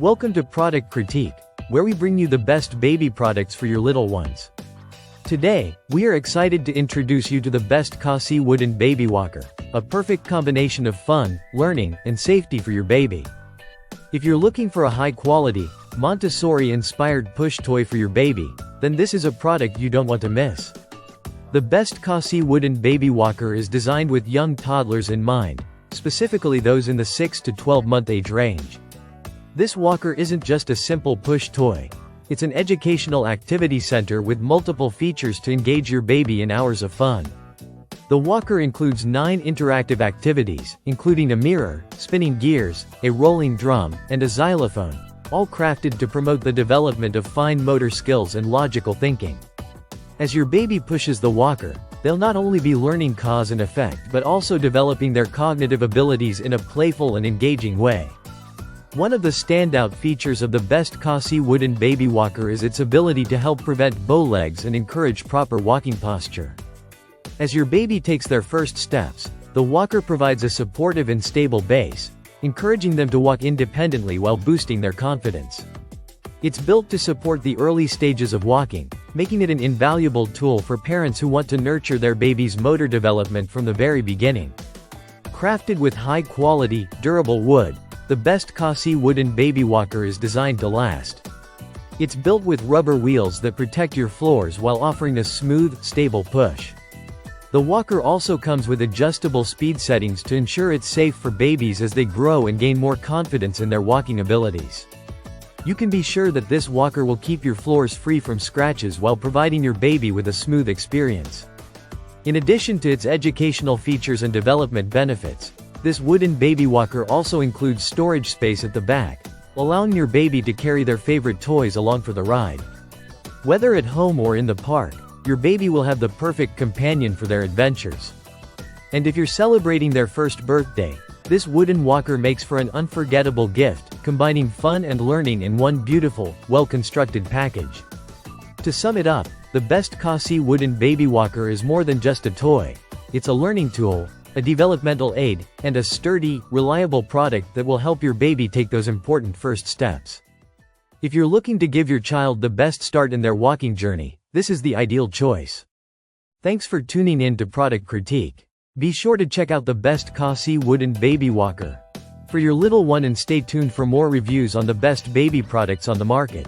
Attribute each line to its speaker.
Speaker 1: Welcome to Product Critique, where we bring you the best baby products for your little ones. Today, we are excited to introduce you to the best Cossy Wooden Baby Walker, a perfect combination of fun, learning, and safety for your baby. If you're looking for a high-quality, Montessori-inspired push toy for your baby, then this is a product you don't want to miss. The best Cossy Wooden Baby Walker is designed with young toddlers in mind, specifically those in the 6 to 12-month age range. This walker isn't just a simple push toy. It's an educational activity center with multiple features to engage your baby in hours of fun. The walker includes 9 interactive activities, including a mirror, spinning gears, a rolling drum, and a xylophone, all crafted to promote the development of fine motor skills and logical thinking. As your baby pushes the walker, they'll not only be learning cause and effect but also developing their cognitive abilities in a playful and engaging way. One of the standout features of the best Cossy Wooden Baby Walker is its ability to help prevent bow legs and encourage proper walking posture. As your baby takes their first steps, the walker provides a supportive and stable base, encouraging them to walk independently while boosting their confidence. It's built to support the early stages of walking, making it an invaluable tool for parents who want to nurture their baby's motor development from the very beginning. Crafted with high-quality, durable wood, the best Cossy Wooden Baby Walker is designed to last. It's built with rubber wheels that protect your floors while offering a smooth, stable push. The walker also comes with adjustable speed settings to ensure it's safe for babies as they grow and gain more confidence in their walking abilities. You can be sure that this walker will keep your floors free from scratches while providing your baby with a smooth experience. In addition to its educational features and development benefits, this wooden baby walker also includes storage space at the back, allowing your baby to carry their favorite toys along for the ride. Whether at home or in the park, your baby will have the perfect companion for their adventures. And if you're celebrating their first birthday, this wooden walker makes for an unforgettable gift, combining fun and learning in one beautiful, well-constructed package. To sum it up, the best Cossy Wooden Baby Walker is more than just a toy. It's a learning tool, a developmental aid, and a sturdy, reliable product that will help your baby take those important first steps. If you're looking to give your child the best start in their walking journey, this is the ideal choice. Thanks for tuning in to Product Critique. Be sure to check out the best Cossy Wooden Baby Walker for your little one and stay tuned for more reviews on the best baby products on the market.